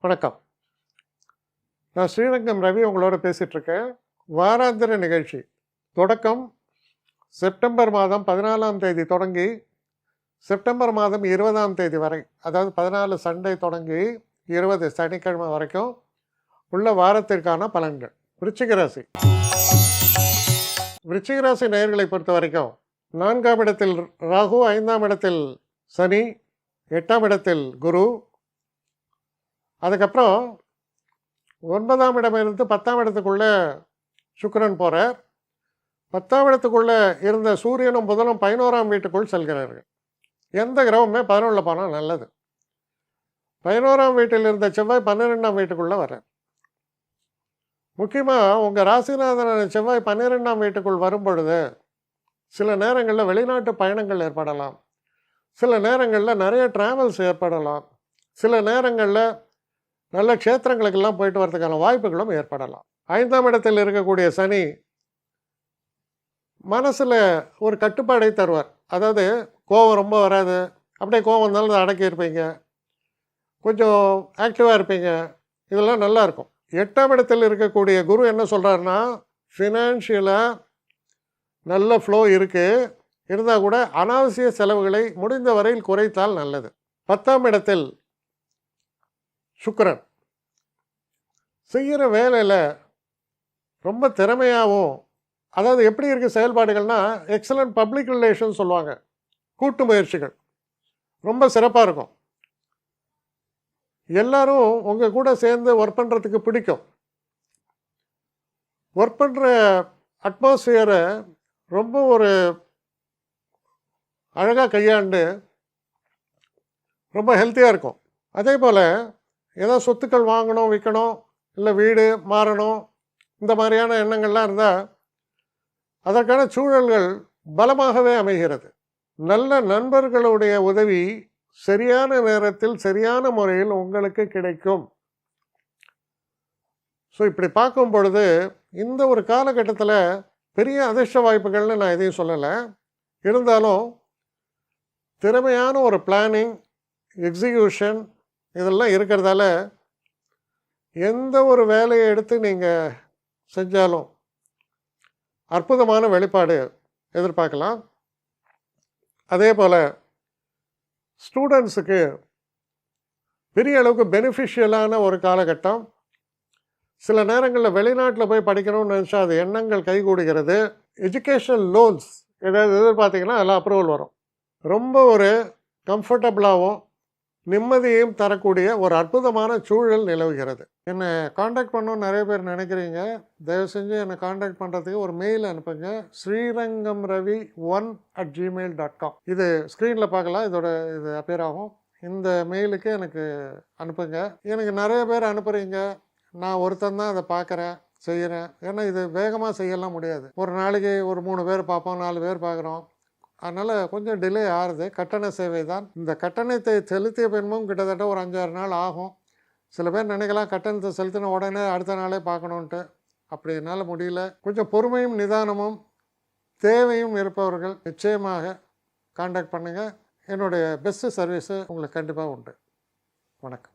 வணக்கம். நான் ஸ்ரீரங்கம் ரவி உங்களோட பேசிகிட்ருக்கேன். வாராந்திர நிகழ்ச்சி தொடக்கம் செப்டம்பர் மாதம் 14ஆம் தேதி தொடங்கி செப்டம்பர் மாதம் 20ஆம் தேதி வரை, அதாவது 14 சண்டே தொடங்கி 20 சனிக்கிழமை வரைக்கும் உள்ள வாரத்திற்கான பலன்கள். விருச்சிக ராசி. விருச்சிக ராசி நேயர்களை பொறுத்த வரைக்கும் 4ஆம் இடத்தில் ராகு, 5ஆம் இடத்தில் சனி, 8ஆம் இடத்தில் குரு, அதுக்கப்புறம் 9ஆம் இடமிருந்து 10ஆம் இடத்துக்குள்ளே சுக்கிரன் போகிறார். 10ஆம் இடத்துக்குள்ளே இருந்த சூரியனும் புதனும் 11ஆம் வீட்டுக்குள் செல்கிறார்கள். எந்த கிரகமுமே 11 போனால் நல்லது. 11ஆம் வீட்டில் இருந்த செவ்வாய் 12ஆம் வீட்டுக்குள்ளே வர்றார். முக்கியமாக உங்கள் ராசிநாதன செவ்வாய் 12ஆம் வீட்டுக்குள் வரும் பொழுது சில நேரங்களில் வெளிநாட்டு பயணங்கள் ஏற்படலாம், சில நேரங்களில் நிறைய ட்ராவல்ஸ் ஏற்படலாம், சில நேரங்களில் நல்ல க்ஷேத்திரங்களுக்கெல்லாம் போயிட்டு வரதுக்கான வாய்ப்புகளும் ஏற்படலாம். 5ஆம் இடத்தில் இருக்கக்கூடிய சனி மனசில் ஒரு கட்டுப்பாடை தருவார். அதாவது கோபம் ரொம்ப வராது, அப்படியே கோபம் வந்தாலும் அதை அடக்கி இருப்பீங்க, கொஞ்சம் ஆக்டிவாக இருப்பீங்க, இதெல்லாம் நல்லா இருக்கும். 8ஆம் இடத்தில் இருக்கக்கூடிய குரு என்ன சொல்கிறாருன்னா, ஃபினான்ஷியலாக நல்ல ஃப்ளோ இருக்குது, இருந்தால் கூட அனாவசிய செலவுகளை முடிந்த வரையில் குறைத்தால் நல்லது. 10ஆம் இடத்தில் சுக்கிரன் செய்கிற வேலையில் ரொம்ப திறமையாகவும், அதாவது எப்படி இருக்குது செயல்பாடுகள்னால் எக்ஸலண்ட் பப்ளிக் ரிலேஷன் சொல்லுவாங்க, கூட்டு முயற்சிகள் ரொம்ப சிறப்பாக இருக்கும். எல்லாரும் உங்கள் கூட சேர்ந்து ஒர்க் பண்ணுறதுக்கு பிடிக்கும். ஒர்க் பண்ணுற அட்மாஸ்பியரை ரொம்ப ஒரு அழகாக கையாண்டு ரொம்ப ஹெல்த்தியாக இருக்கும். அதே போல் ஏதோ சொத்துக்கள் வாங்கணும், விற்கணும், இல்லை வீடு மாறணும், இந்த மாதிரியான எண்ணங்கள்லாம் இருந்தால் அதற்கான சூழல்கள் பலமாகவே அமைகிறது. நல்ல நண்பர்களுடைய உதவி சரியான நேரத்தில் சரியான முறையில் உங்களுக்கு கிடைக்கும். ஸோ இப்படி பார்க்கும் பொழுது இந்த ஒரு காலகட்டத்தில் பெரிய அதிர்ஷ்ட வாய்ப்புகள்னு நான் எதையும் சொல்லலை. இருந்தாலும் திறமையான ஒரு பிளானிங், எக்ஸிக்யூஷன் இதெல்லாம் இருக்கிறதால எந்த ஒரு வேலையை எடுத்து நீங்கள் செஞ்சாலும் அற்புதமான வெளிப்பாடு எதிர்பார்க்கலாம். அதே போல் ஸ்டூடெண்ட்ஸுக்கு பெரிய அளவுக்கு பெனிஃபிஷியலான ஒரு காலகட்டம். சில நேரங்களில் வெளிநாட்டில் போய் படிக்கணும்னு நினச்சா அது எண்ணங்கள் கைகூடுகிறது. எஜுகேஷனல் லோன்ஸ் ஏதாவது எதிர்பார்த்திங்கன்னா அதெல்லாம் அப்ரூவல் வரும். ரொம்ப ஒரு கம்ஃபர்டபுளாகவும் நிம்மதியையும் தரக்கூடிய ஒரு அற்புதமான சூழல் நிலவுகிறது. என்னை காண்டாக்ட் பண்ணணும்னு நிறைய பேர் நினைக்கிறீங்க. தயவு செஞ்சு என்னை காண்டாக்ட் பண்ணுறதுக்கு ஒரு மெயில் அனுப்புங்க, srirangamravi1@gmail.com. இது ஸ்க்ரீனில் பார்க்கலாம், இது அப்பியர் ஆகும். இந்த மெயிலுக்கு எனக்கு அனுப்புங்க. எனக்கு நிறைய பேர் அனுப்புகிறீங்க, நான் ஒருத்தன் தான் அதை பார்க்குறேன், செய்கிறேன். ஏன்னா இது வேகமாக செய்யலாம் முடியாது. ஒரு நாளைக்கு ஒரு 3 பேர் பார்ப்போம், 4 பேர் பார்க்குறோம். அதனால் கொஞ்சம் டிலே ஆகுது. கட்டண சேவை தான். இந்த கட்டணத்தை செலுத்திய பின்பும் கிட்டத்தட்ட ஒரு 5-6 நாள் ஆகும். சில பேர் நினைக்கலாம் கட்டணத்தை செலுத்தின உடனே அடுத்த நாளே பார்க்கணுன்ட்டு. அப்படி என்னால் முடியல. கொஞ்சம் பொறுமையும் நிதானமும் தேவையும் இருப்பவர்கள் நிச்சயமாக காண்டாக்ட் பண்ணுங்கள். என்னுடைய பெஸ்ட்டு சர்வீஸு உங்களுக்கு கண்டிப்பாக உண்டு. வணக்கம்.